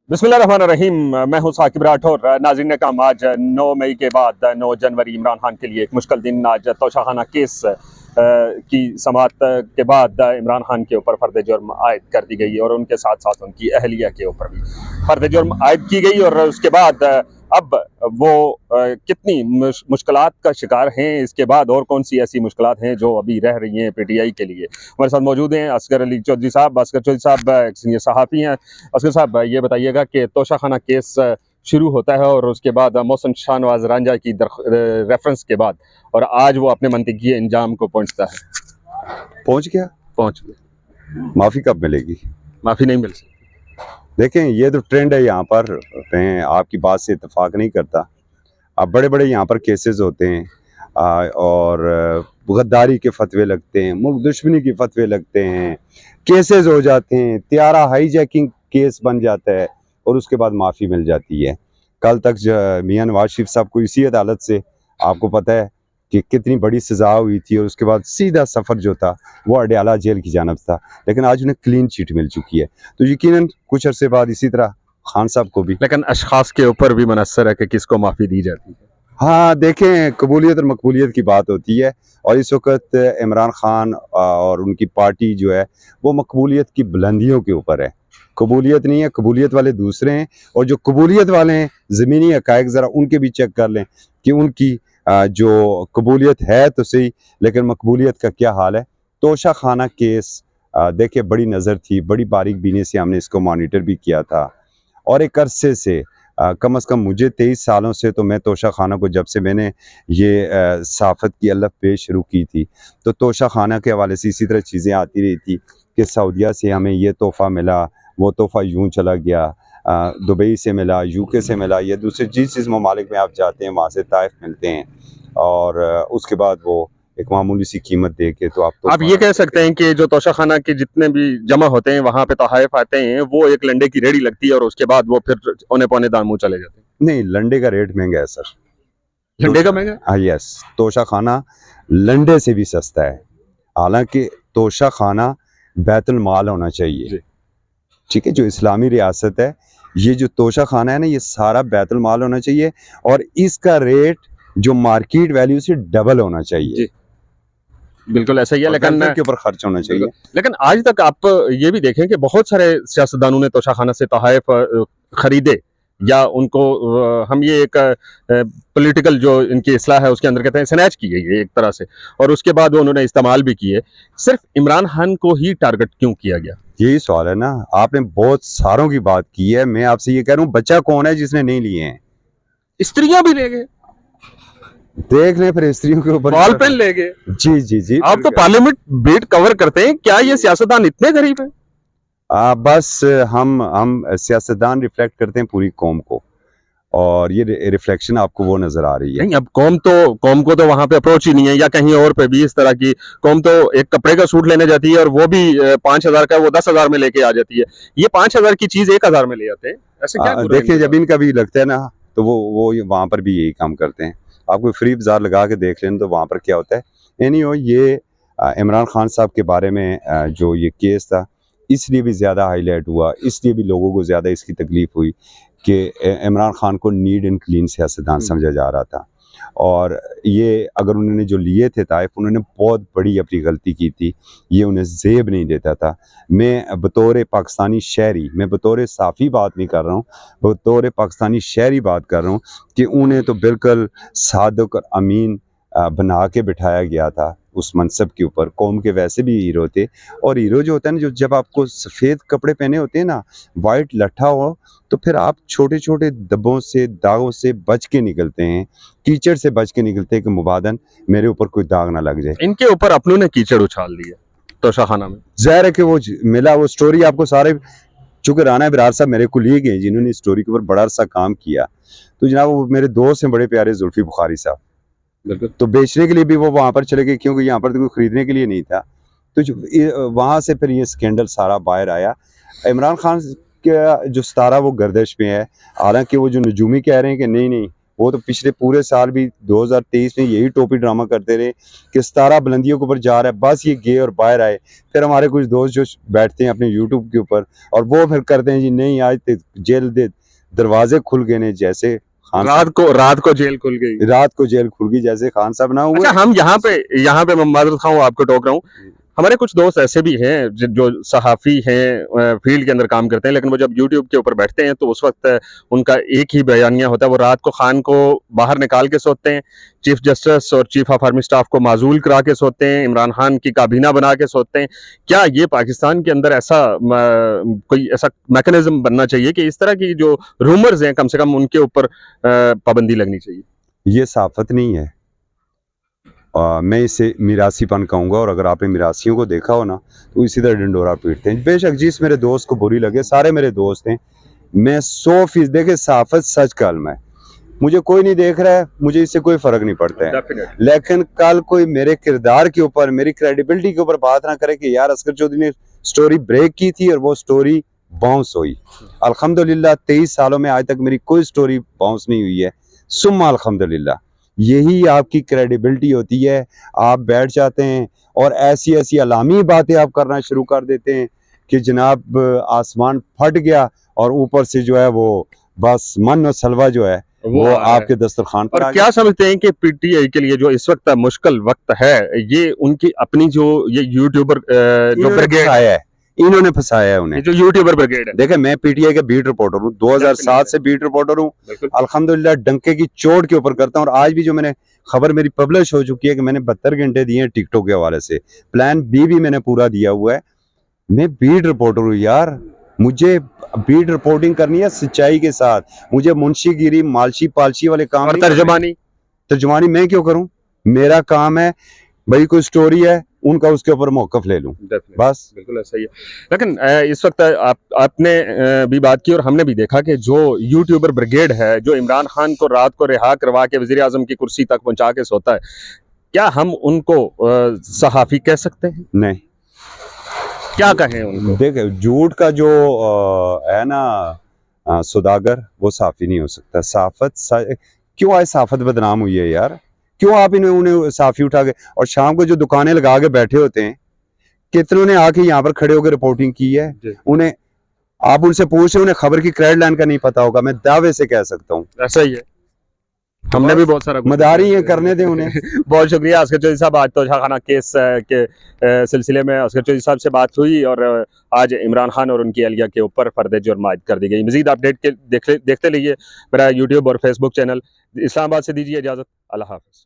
बिस्मिल्लाहिर्रहमानिर्रहीम। मैं हूं साकिब राठौर। नाज़रीन काम, आज 9 मई के बाद 9 जनवरी इमरान खान के लिए एक मुश्किल दिन। आज तोशाखाना केस की समाअत के बाद इमरान खान के ऊपर फ़र्द जुर्म आयद कर दी गई और उनके साथ साथ उनकी अहलिया के ऊपर भी फ़र्द जुर्म आयद की गई। और उसके बाद अब वो कितनी मुश्किलात का शिकार हैं, इसके बाद और कौन सी ऐसी मुश्किलात हैं जो अभी रह रही हैं पीटीआई के लिए। हमारे साथ मौजूद हैं असगर अली चौधरी साहब। असगर चौधरी साहब एक सीनियर सहाफ़ी हैं। असगर साहब, ये बताइएगा कि तोशाखाना केस शुरू होता है और उसके बाद मोहसिन शाहनवाज रांझा की रेफरेंस के बाद और आज वो अपने मंतकी इंजाम को पहुंचता है। पहुंच गया। पहुंच गया। माफी कब मिलेगी? माफी नहीं मिल सकती। देखें, ये तो ट्रेंड है यहाँ पर। मैं आपकी बात से इत्तेफाक नहीं करता। अब बड़े बड़े यहाँ पर केसेस होते हैं और गद्दारी के फतवे लगते हैं, मुल्क दुश्मनी के फतवे लगते हैं, केसेस हो जाते हैं, त्यारा हाईजैकिंग केस बन जाता है और उसके बाद माफ़ी मिल जाती है। कल तक मियां नवाज शरीफ साहब को इसी अदालत से, आपको पता है कि कितनी बड़ी सज़ा हुई थी और उसके बाद सीधा सफ़र जो था वो अडयाला जेल की जानब था, लेकिन आज उन्हें क्लीन चिट मिल चुकी है। तो यकीनन कुछ अरसे बाद इसी तरह खान साहब को भी। लेकिन अशखास के ऊपर भी मुनस्सर है कि किसको माफ़ी दी जाती है। हाँ, देखें, कबूलियत और मकबूलियत की बात होती है और इस वक्त इमरान खान और उनकी पार्टी जो है वो मकबूलियत की बुलंदियों के ऊपर है। कबूलियत नहीं है, कबूलियत वाले दूसरे हैं और जो कबूलियत वाले हैं ज़मीनी हक़ाइक़ ज़रा उनके भी चेक कर लें कि उनकी जो कबूलियत है तो सही, लेकिन मकबूलियत का क्या हाल है। तोशा खाना केस देखिए, बड़ी नज़र थी, बड़ी बारीक बीनी से हमने इसको मॉनिटर भी किया था और एक अरसे से कम अज़ कम मुझे 23 सालों से, तो मैं तोशा खाना को जब से मैंने ये सहाफ़त की अलफ़ पे शुरू की थी तो तोशा खाना के हवाले से इसी तरह चीज़ें आती रही थी कि सऊदीया से हमें ये तोहफ़ा मिला, वो तोहफ़ा यूँ चला गया, दुबई से मिला, यूके से मिला, या दूसरे जिस ममालिक में आप जाते हैं वहाँ से तहफ़ मिलते हैं और उसके बाद वो एक मामूली सी कीमत दे के तो आप ये कह सकते हैं कि जो तोशाखाना के जितने भी जमा होते हैं वहाँ पे तोहफ़ आते हैं, वो एक लंडे की रेडी लगती है और उसके बाद वो फिर औने पौने दाम मुँह चले जाते हैं। नहीं, लंडे का रेट महंगा है सर। लंडे का महंगा? हाँ, यस, तोशा खाना लंडे से भी सस्ता है। हालांकि तोशा खाना बैतुल माल होना चाहिए, ठीक है। जो इस्लामी रियासत है, ये जो तोशा खाना है ना, ये सारा बैतुल माल होना चाहिए और इसका रेट जो मार्केट वैल्यू से डबल होना चाहिए। बिल्कुल ऐसा ही है, लेकिन के ऊपर खर्च होना चाहिए। लेकिन आज तक आप ये भी देखें कि बहुत सारे सियासतदानों ने तोशाखाना से तोहफ़ खरीदे या उनको हम ये एक पॉलिटिकल जो इनकी इस्लाह है उसके अंदर कहते हैं स्नैच की गई है एक तरह से, और उसके बाद वो उन्होंने इस्तेमाल भी किए। सिर्फ इमरान खान को ही टारगेट क्यों किया गया? यही सवाल है ना। आपने बहुत सारों की बात की है, मैं आपसे ये कह रहा हूँ, बच्चा कौन है जिसने नहीं लिए हैं? स्त्रियां भी ले गए, देख लें फिर स्त्रियों के ऊपर बॉल पेन ले गए। जी जी जी, आप तो पार्लियामेंट बीट कवर करते हैं, क्या ये सियासतदान इतने गरीब हैं? बस हम सियासतदान रिफ्लेक्ट करते हैं पूरी कौम को और ये रिफ्लेक्शन आपको वो नजर आ रही है। नहीं, अब कौम को तो वहां पे अप्रोच ही नहीं है, या कहीं और पे भी इस तरह की कौम तो एक कपड़े का सूट लेने जाती है और वो भी 5,000 का वो 10,000 में लेके आ जाती है। ये 5,000 की चीज 1,000 में ले जाते हैं। ऐसे क्या देखिए, जब इनका भी लगता है ना तो वो वहां पर भी यही काम करते हैं। आप कोई फ्री बाजार लगा के देख लें तो वहां पर क्या होता है। एनीवे, ये इमरान खान साहब के बारे में जो ये केस था, इसलिए भी ज़्यादा हाईलाइट हुआ, इसलिए भी लोगों को ज़्यादा इसकी तकलीफ हुई कि इमरान खान को नीट एंड क्लीन सियासतदान समझा जा रहा था और ये अगर उन्होंने जो लिए थे ताइफ, उन्होंने बहुत बड़ी अपनी गलती की थी। ये उन्हें ज़ेब नहीं देता था। मैं बतौर पाकिस्तानी शहरी, मैं बतौर साफ़ी बात नहीं कर रहा हूँ, बतौर पाकिस्तानी शहरी बात कर रहा हूँ कि उन्हें तो बिल्कुल सादक और अमीन बना के बिठाया गया था उस मनसब के ऊपर। कौम के वैसे भी हीरो थे और हीरो जो होता है ना, जो जब आपको सफ़ेद कपड़े पहने होते हैं ना, वाइट लट्ठा हो, तो फिर आप छोटे छोटे दब्बों से, दागों से बच के निकलते हैं, कीचड़ से बच के निकलते हैं कि मुबादन मेरे ऊपर कोई दाग ना लग जाए। इनके ऊपर अपनों ने कीचड़ उछाल दिया तोशाखाना में। ज़ाहिर है कि वो मिला, वो स्टोरी आपको सारे, चूँकि राना बरार साहब मेरे को लिए गए जिन्होंने इस स्टोरी के ऊपर बड़ा सा काम किया, तो जनाब वो मेरे दोस्त हैं बड़े प्यारे, जुल्फी बुखारी साहब, तो बेचने के लिए भी वो वहाँ पर चले गए क्योंकि यहाँ पर तो कोई खरीदने के लिए नहीं था। तो वहाँ से फिर ये स्कैंडल सारा बाहर आया। इमरान खान का जो सितारा वो गर्दिश में है, हालांकि वो जो नजूमी कह रहे हैं कि नहीं नहीं वो तो पिछले पूरे साल भी 2023 में यही टोपी ड्रामा करते रहे कि 17 बुलंदियों के ऊपर जा रहा है, बस ये गे और बाहर आए। फिर हमारे कुछ दोस्त जो बैठते हैं अपने यूट्यूब के ऊपर और वो फिर करते हैं जी नहीं आज तो जेल दे दरवाजे खुल गए ने, जैसे खान रात को जेल खुल गई, रात को जेल खुल गई जैसे खान साहब ना हुए। अच्छा, हम यहाँ पे मैं माजरत खाऊं, आपको टोक रहा हूँ, हमारे कुछ दोस्त ऐसे भी हैं जो सहाफ़ी हैं, फील्ड के अंदर काम करते हैं, लेकिन वो जब यूट्यूब के ऊपर बैठते हैं तो उस वक्त उनका एक ही बयानिया होता है, वो रात को खान को बाहर निकाल के सोते हैं, चीफ जस्टिस और चीफ ऑफ आर्मी स्टाफ को माजूल करा के सोते हैं, इमरान खान की काबीना बना के सोते हैं। क्या ये पाकिस्तान के अंदर ऐसा कोई ऐसा मैकेनिज्म बनना चाहिए कि इस तरह की जो रूमर्स हैं कम से कम उनके ऊपर पाबंदी लगनी चाहिए? ये सहाफत नहीं है, मैं इसे मिरासीपन कहूँगा। और अगर आपने मिरासियों को देखा हो ना तो इसी तरह डंडोरा पीटते हैं। बेशक जिस मेरे दोस्त को बुरी लगे, सारे मेरे दोस्त हैं, मैं 100% देखे सहाफत सच कलम है, मुझे कोई नहीं देख रहा है, मुझे इससे कोई फर्क नहीं पड़ता है। लेकिन कल कोई मेरे किरदार के ऊपर, मेरी क्रेडिबिलिटी के ऊपर बात ना करे कि यार असगर चौधरी ने स्टोरी ब्रेक की थी और वो स्टोरी बाउंस हुई। अल्हम्दुलिल्लाह 23 सालों में आज तक मेरी कोई स्टोरी बाउंस नहीं हुई है, सुम्मा अल्हम्दुलिल्लाह। यही आपकी क्रेडिबिलिटी होती है। आप बैठ जाते हैं और ऐसी ऐसी अलामी बातें आप करना शुरू कर देते हैं कि जनाब आसमान फट गया और ऊपर से जो है वो बस मन और सलवा जो है वो आपके दस्तरखान पर। और क्या समझते हैं कि पीटीआई के लिए जो इस वक्त मुश्किल वक्त है, ये उनकी अपनी जो ये यूट्यूबर जो ब्रिगेड है, इन्होंने फंसाया है उन्हें, जो यूट्यूबर ब्रिगेड है। देखे मैं पीटीआई का बीट रिपोर्टर हूँ, 2007 से बीट रिपोर्टर हूँ, अल्हम्दुलिल्लाह डंके की चोट के ऊपर करता हूँ। और आज भी जो मैंने खबर मेरी पब्लिश हो चुकी है कि मैंने 72 घंटे दिए हैं टिकटॉक के हवाले से, प्लान बी भी मैंने पूरा दिया हुआ है। मैं बीट रिपोर्टर हूँ यार, मुझे बीट रिपोर्टिंग करनी है सच्चाई के साथ। मुझे मुंशीगिरी मालशी पालशी वाले काम और तर्जुमानी मैं क्यों करूँ? मेरा काम है भाई कोई स्टोरी है उनका उसके ऊपर मौकफ ले लूं, बस। बिल्कुल ऐसा ही है। लेकिन इस वक्त आपने भी बात की और हमने भी देखा कि जो यूट्यूबर ब्रिगेड है, जो इमरान खान को रात को रिहा करवा के वजीर आजम की कुर्सी तक पहुंचा के सोता है, क्या हम उनको सहाफी कह सकते हैं? नहीं। क्या कहें उनको? देखे झूठ का जो है ना सौदागर, वो साफी नहीं हो सकता। साफत क्यों आज साफत बदनाम हुई है यार? क्यों आप उन्हें साफी उठा के, और शाम को जो दुकानें लगा के बैठे होते हैं, कितनों ने आके यहाँ पर खड़े होकर रिपोर्टिंग की है? उन्हें आप उनसे पूछ रहे, उन्हें खबर की क्रेड लाइन का नहीं पता होगा, मैं दावे से कह सकता हूँ। ऐसा ही है, हमने भी बहुत सारा मदारी है, करने दें उन्हें। बहुत शुक्रिया असगर चौधरी साहब। आज तोशाखाना केस के सिलसिले में असगर चौधरी साहब से बात हुई और आज इमरान खान और उनकी अहलिया के ऊपर फर्द जुर्म आयद कर दी गई। मजीद अपडेट के देखते रहिए मेरा यूट्यूब और फेसबुक चैनल। इस्लामाबाद से दीजिए इजाजत, अल्लाह हाफ़िज़।